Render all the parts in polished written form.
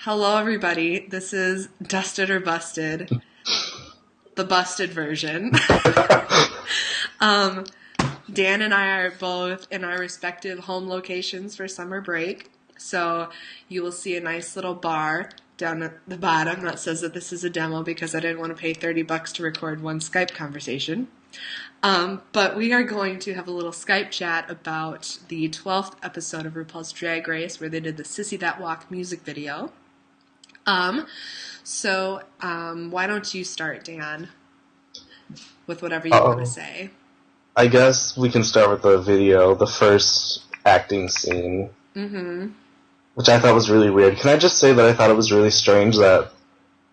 Hello, everybody. This is Dusted or Busted, the busted version. Dan and I are both in our respective home locations for summer break. So you will see a nice little bar down at the bottom that says that this is a demo because I didn't want to pay $30 to record one Skype conversation. But we are going to have a little Skype chat about the 12th episode of RuPaul's Drag Race where they did the Sissy That Walk music video. Why don't you start, Dan, with whatever you want to say? I guess we can start with the video, the first acting scene, which I thought was really weird. Can I just say that I thought it was really strange that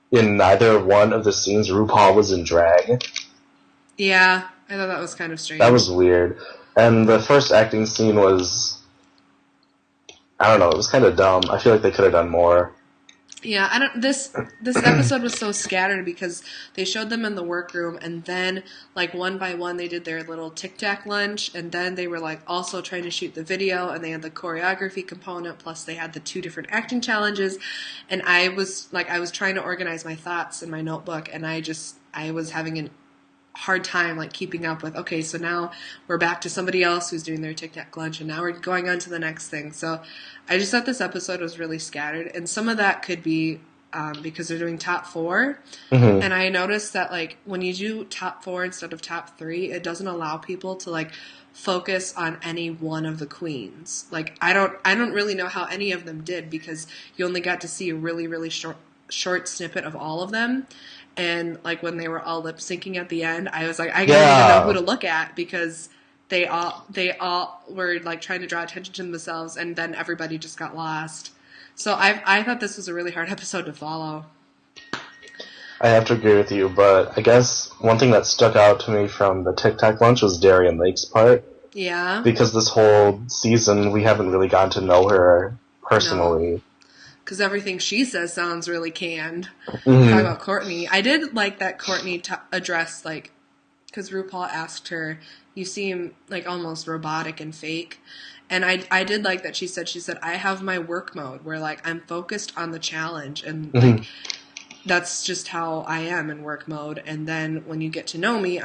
in neither one of the scenes RuPaul was in drag? Yeah, I thought that was kind of strange. That was weird. And the first acting scene was, I don't know, it was kind of dumb. I feel like they could have done more. Yeah, this episode was so scattered because they showed them in the workroom, and then like one by one they did their little Tic Tac lunch, and then they were like also trying to shoot the video, and they had the choreography component, plus they had the two different acting challenges, and I was trying to organize my thoughts in my notebook, and I was having a hard time like keeping up with, okay, so now we're back to somebody else who's doing their Tic Tac lunch, and now we're going on to the next thing. So I just thought this episode was really scattered, and some of that could be because they're doing top four, and I noticed that like when you do top four instead of top three, it doesn't allow people to like focus on any one of the queens. Like I don't really know how any of them did because you only got to see a really short snippet of all of them. And like when they were all lip syncing at the end, I was like, I don't even know who to look at because they all were like trying to draw attention to themselves, and then everybody just got lost. So I thought this was a really hard episode to follow. I have to agree with you, but I guess one thing that stuck out to me from the Tic Tac lunch was Darian Lake's part. Yeah. Because this whole season we haven't really gotten to know her personally. No. Because everything she says sounds really canned. Talk about Courtney. I did like that Courtney addressed, like, because RuPaul asked her, you seem, like, almost robotic and fake. And I did like that she said, I have my work mode where, like, I'm focused on the challenge. And, like, that's just how I am in work mode. And then when you get to know me,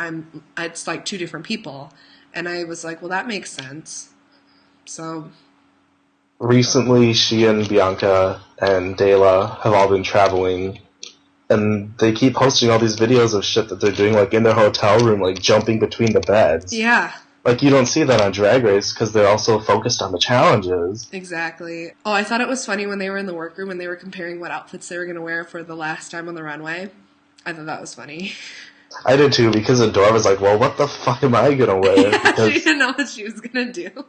it's, like, two different people. And I was like, well, that makes sense. So... Recently, she and Bianca and Dela have all been traveling, and they keep posting all these videos of shit that they're doing, like, in their hotel room, like, jumping between the beds. Yeah. Like, you don't see that on Drag Race, because they're also focused on the challenges. Exactly. Oh, I thought it was funny when they were in the workroom and they were comparing what outfits they were going to wear for the last time on the runway. I thought that was funny. I did, too, because Adore was like, well, what the fuck am I going to wear? Yeah, because... she didn't know what she was going to do.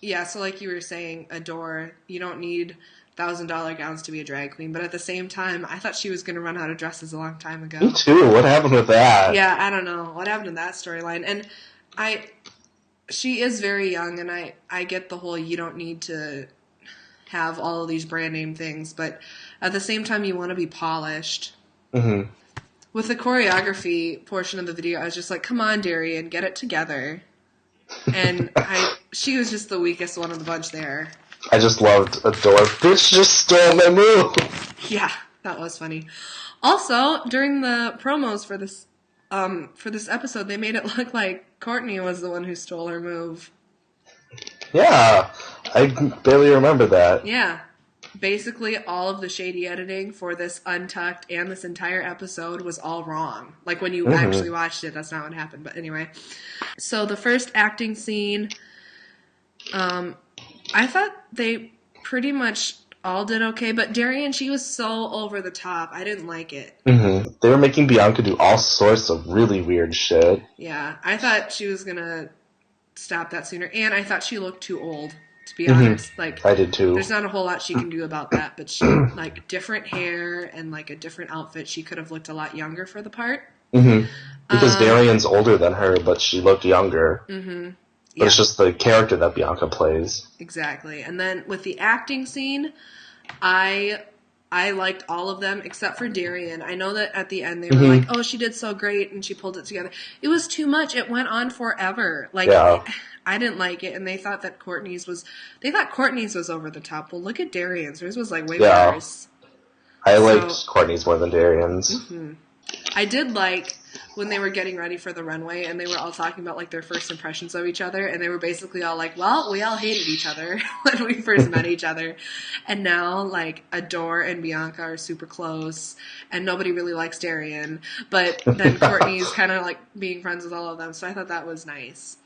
Yeah, so like you were saying, Adore, you don't need $1,000 gowns to be a drag queen, but at the same time, I thought she was going to run out of dresses a long time ago. Me too. What happened with that? Yeah, I don't know. What happened to that storyline? And she is very young, and I get the whole you don't need to have all of these brand name things, but at the same time, you want to be polished. With the choreography portion of the video, I was just like, come on, Darian, get it together. And she was just the weakest one of the bunch there. I just loved Adore. Bitch just stole my move. Yeah, that was funny. Also, during the promos for this episode, they made it look like Courtney was the one who stole her move. Yeah, I barely remember that. Yeah. Basically, all of the shady editing for this Untucked and this entire episode was all wrong. Like, when you actually watched it, that's not what happened. But anyway. So, the first acting scene, I thought they pretty much all did okay. But Darian, she was so over the top. I didn't like it. They were making Bianca do all sorts of really weird shit. Yeah, I thought she was going to stop that sooner. And I thought she looked too old. To be honest, like I did too. There's not a whole lot she can do about that, but she like different hair and like a different outfit. She could have looked a lot younger for the part. Because Darian's older than her, but she looked younger. But it's just the character that Bianca plays. Exactly. And then with the acting scene, I liked all of them except for Darian. I know that at the end they were like, "Oh, she did so great," and she pulled it together. It was too much. It went on forever. Like. Yeah. I didn't like it, and they thought that Courtney's was over the top. Well, look at Darian's. Hers was like way worse. I liked Courtney's more than Darian's. Mm-hmm. I did like when they were getting ready for the runway and they were all talking about like their first impressions of each other, and they were basically all like, well, we all hated each other when we first met each other, and now like Adore and Bianca are super close and nobody really likes Darian, but then Courtney's kind of like being friends with all of them, so I thought that was nice.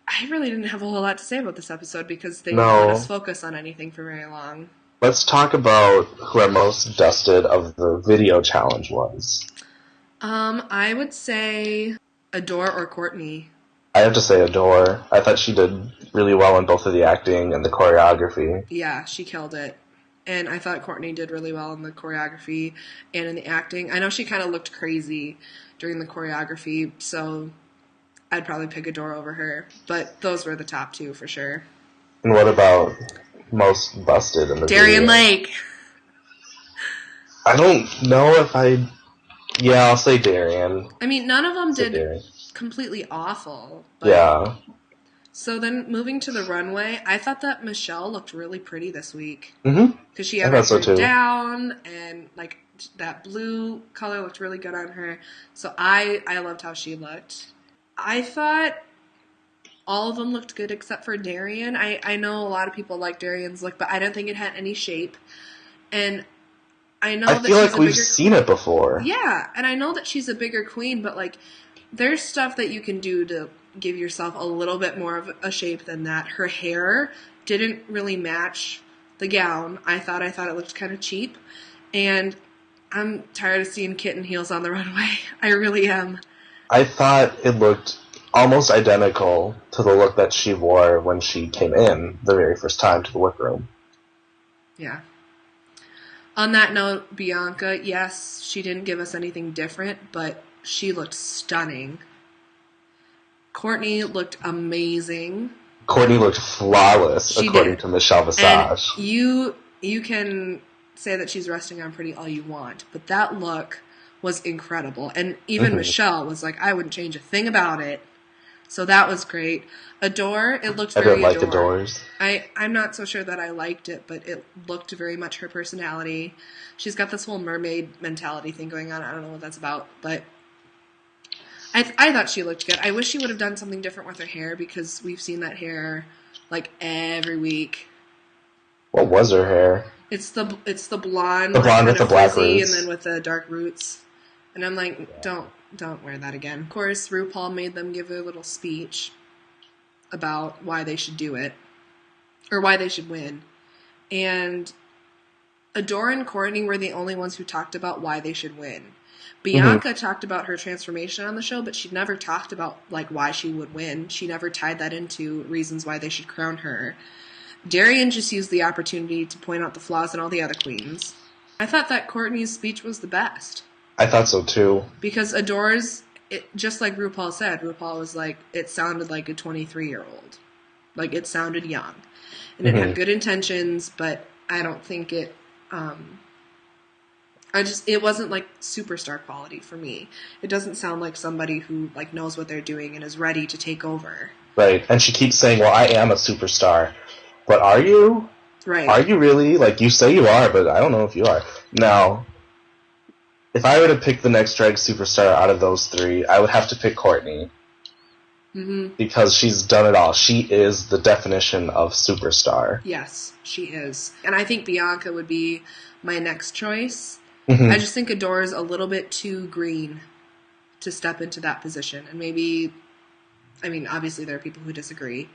I really didn't have a whole lot to say about this episode because they didn't let us focus on anything for very long. Let's talk about who our most dusted of the video challenge was. I would say Adore or Courtney. I have to say Adore. I thought she did really well in both of the acting and the choreography. Yeah, she killed it. And I thought Courtney did really well in the choreography and in the acting. I know she kind of looked crazy during the choreography, so I'd probably pick Adore over her. But those were the top two for sure. And what about most busted in the Darian video? Lake. I don't know if I... Yeah, I'll say Darian. I mean, none of them did completely awful. But... Yeah. So then, moving to the runway, I thought that Michelle looked really pretty this week. Mm-hmm. Because she had her hair down, and like that blue color looked really good on her. So I loved how she looked. I thought all of them looked good except for Darian. I know a lot of people like Darian's look, but I don't think it had any shape. And I know that feel like we've seen it before. Yeah, and I know that she's a bigger queen, but like there's stuff that you can do to give yourself a little bit more of a shape than that. Her hair didn't really match the gown. I thought it looked kind of cheap, and I'm tired of seeing kitten heels on the runway. I really am. I thought it looked almost identical to the look that she wore when she came in the very first time to the workroom. Yeah. On that note, Bianca, yes, she didn't give us anything different, but she looked stunning. Courtney looked amazing. Courtney looked flawless, according to Michelle Visage. And you can say that she's resting on pretty all you want, but that look was incredible. And even Michelle was like, I wouldn't change a thing about it. So that was great. Adore, it looked very Adore. I didn't like Adore's. I'm not so sure that I liked it, but it looked very much her personality. She's got this whole mermaid mentality thing going on. I don't know what that's about, but I thought she looked good. I wish she would have done something different with her hair because we've seen that hair like every week. What was her hair? It's the blonde. The blonde with the black roots. And then with the dark roots. And I'm like, don't wear that again. Of course, RuPaul made them give a little speech about why they should do it. Or why they should win. And Adore and Courtney were the only ones who talked about why they should win. Bianca talked about her transformation on the show, but she never talked about like why she would win. She never tied that into reasons why they should crown her. Darian just used the opportunity to point out the flaws in all the other queens. I thought that Courtney's speech was the best. I thought so too. Because Adore's, just like RuPaul said, RuPaul was like, it sounded like a 23-year-old. Like, it sounded young. And it had good intentions, but I don't think it, it wasn't like superstar quality for me. It doesn't sound like somebody who like knows what they're doing and is ready to take over. Right. And she keeps saying, well, I am a superstar. But are you? Right. Are you really? Like, you say you are, but I don't know if you are. Now, if I were to pick the next drag superstar out of those three, I would have to pick Courtney. Mm-hmm. Because she's done it all. She is the definition of superstar. Yes, she is. And I think Bianca would be my next choice. Mm-hmm. I just think Adore's a little bit too green to step into that position. And maybe, I mean, obviously there are people who disagree.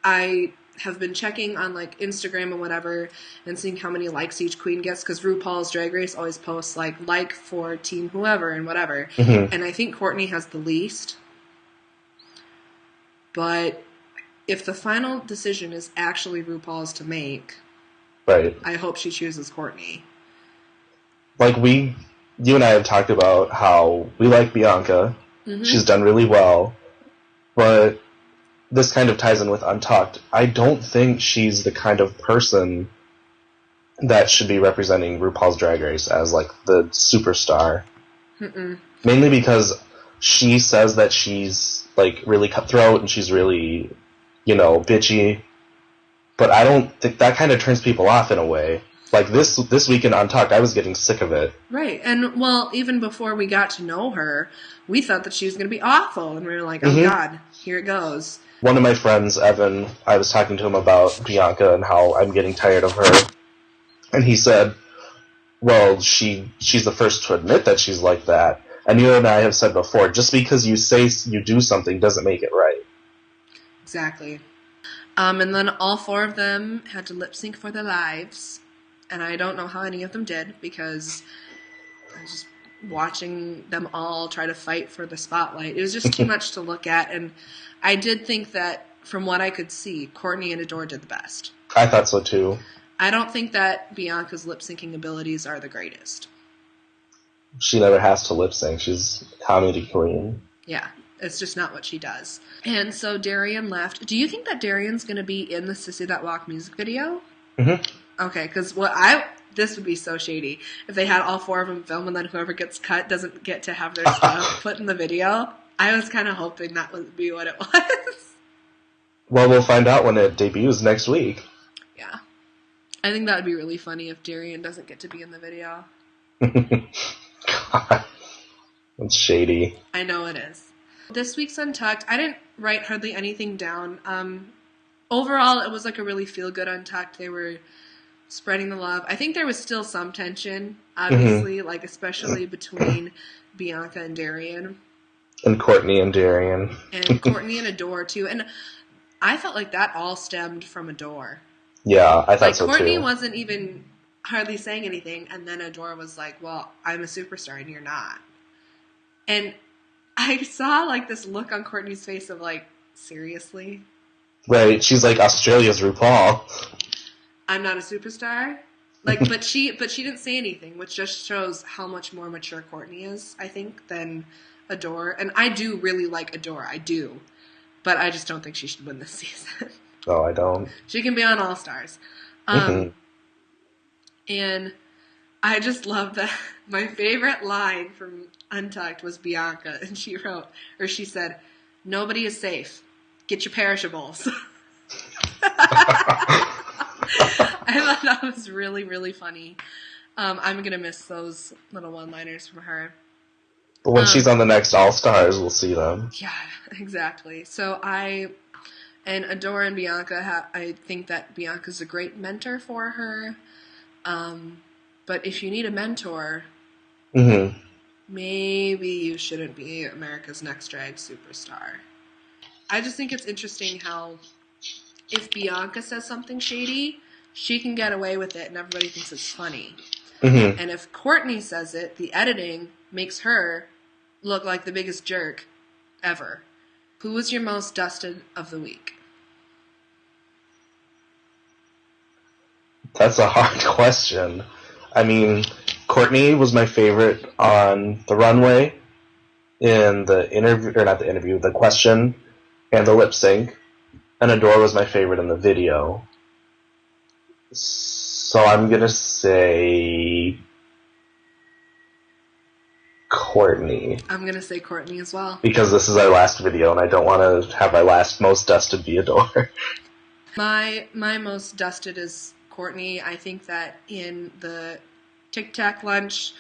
I have been checking on like Instagram and whatever and seeing how many likes each queen gets, because RuPaul's Drag Race always posts like for team whoever and whatever. Mm-hmm. And I think Courtney has the least. But if the final decision is actually RuPaul's to make, right, I hope she chooses Courtney. Like you and I have talked about how we like Bianca. Mm-hmm. She's done really well. But this kind of ties in with Untucked. I don't think she's the kind of person that should be representing RuPaul's Drag Race as, like, the superstar. Mm-mm. Mainly because she says that she's, like, really cutthroat and she's really, you know, bitchy. But I don't think that kind of turns people off in a way. Like, this week in Untucked, I was getting sick of it. Right. And, well, even before we got to know her, we thought that she was going to be awful. And we were like, oh, God, here it goes. One of my friends, Evan, I was talking to him about Bianca and how I'm getting tired of her. And he said, well, she's the first to admit that she's like that. And you and I have said before, just because you say you do something doesn't make it right. Exactly. And then all 4 of them had to lip sync for their lives. And I don't know how any of them did, because I was just watching them all try to fight for the spotlight. It was just too much to look at. And I did think that, from what I could see, Courtney and Adore did the best. I thought so, too. I don't think that Bianca's lip-syncing abilities are the greatest. She never has to lip-sync. She's comedy queen. Yeah, it's just not what she does. And so Darian left. Do you think that Darian's going to be in the Sissy That Walk music video? Mm-hmm. Okay, because this would be so shady if they had all 4 of them film and then whoever gets cut doesn't get to have their stuff put in the video. I was kind of hoping that would be what it was. Well, we'll find out when it debuts next week. Yeah. I think that would be really funny if Darian doesn't get to be in the video. God. That's shady. I know it is. This week's Untucked, I didn't write hardly anything down. Overall, it was like a really feel-good Untucked. They were spreading the love. I think there was still some tension, obviously, like especially between Bianca and Darian. And Courtney and Darian. And Courtney and Adore, too. And I felt like that all stemmed from Adore. Yeah, I thought so, too. Courtney wasn't even hardly saying anything, and then Adore was like, well, I'm a superstar and you're not. And I saw, like, this look on Courtney's face of, like, seriously? Right, she's like Australia's RuPaul. I'm not a superstar? Like, but she didn't say anything, which just shows how much more mature Courtney is, I think, than Adore. And I do really like Adore, I do. But I just don't think she should win this season. No, I don't. She can be on All Stars. And I just love that. My favorite line from Untucked was Bianca, and she said, "Nobody is safe. Get your perishables." I thought that was really, really funny. I'm going to miss those little one-liners from her. But when she's on the next All Stars, we'll see them. Yeah, exactly. So and Adore and Bianca, I think that Bianca's a great mentor for her. But if you need a mentor, maybe you shouldn't be America's Next Drag Superstar. I just think it's interesting how if Bianca says something shady, she can get away with it and everybody thinks it's funny. And if Courtney says it, the editing makes her look like the biggest jerk ever. Who was your most dusted of the week? That's a hard question. I mean, Courtney was my favorite on the runway in the interview, or not the interview, the question and the lip sync. And Adore was my favorite in the video. So I'm gonna say Courtney. I'm gonna say Courtney as well. Because this is our last video and I don't want to have my last most dusted be Adore. My most dusted is Courtney. I think that in the Tic Tac lunch,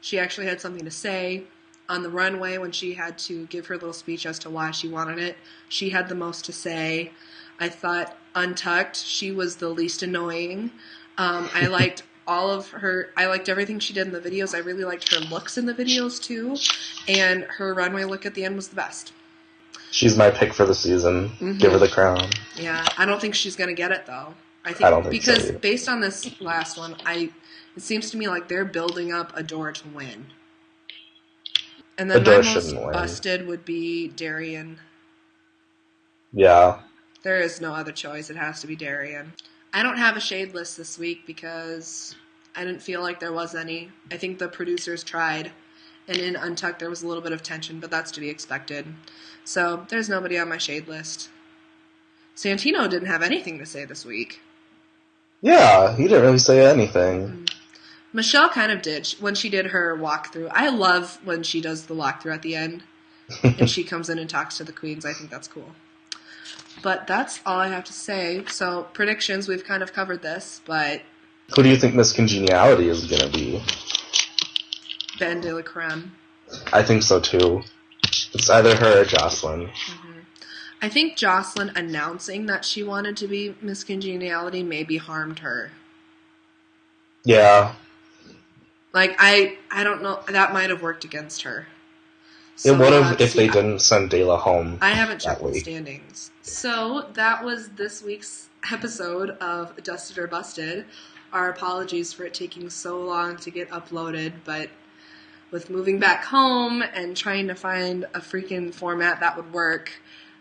she actually had something to say. On the runway, when she had to give her little speech as to why she wanted it, she had the most to say. I thought Untucked, she was the least annoying. I liked all of her. I liked everything she did in the videos. I really liked her looks in the videos, too. And her runway look at the end was the best. She's my pick for the season. Give her the crown. Yeah, I don't think she's going to get it, though. I don't think because so either. Based on this last one, it seems to me like they're building up Adore to win. And then Adore my most shouldn't win. busted would be Darian. Yeah. There is no other choice. It has to be Darian. I don't have a shade list this week because I didn't feel like there was any. I think the producers tried. And in Untucked, there was a little bit of tension, but that's to be expected. So there's nobody on my shade list. Santino didn't have anything to say this week. Yeah, he didn't really say anything. Michelle kind of did when she did her walkthrough. I love when she does the walkthrough at the end and she comes in and talks to the queens. I think that's cool. But that's all I have to say. So predictions, we've kind of covered this, but Who do you think Miss Congeniality is going to be? Ben de la Creme. I think so, too. It's either her or Jocelyn. Mm-hmm. I think Jocelyn announcing that she wanted to be Miss Congeniality maybe harmed her. Yeah. Like, I don't know. That might have worked against her. So it would have if they didn't send Dela home. I haven't checked the standings. So that was this week's episode of Dusted or Busted. Our apologies for it taking so long to get uploaded, but with moving back home and trying to find a freaking format that would work,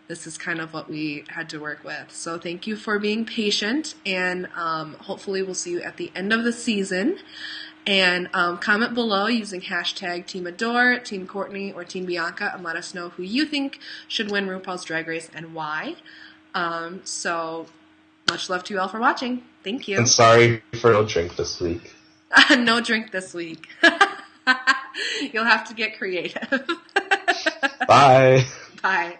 this is kind of what we had to work with. So thank you for being patient, and hopefully we'll see you at the end of the season. And comment below using hashtag Team Adore, Team Courtney, or Team Bianca, and let us know who you think should win RuPaul's Drag Race and why. So much love to you all for watching. Thank you. And sorry for no drink this week. No drink this week. You'll have to get creative. Bye. Bye.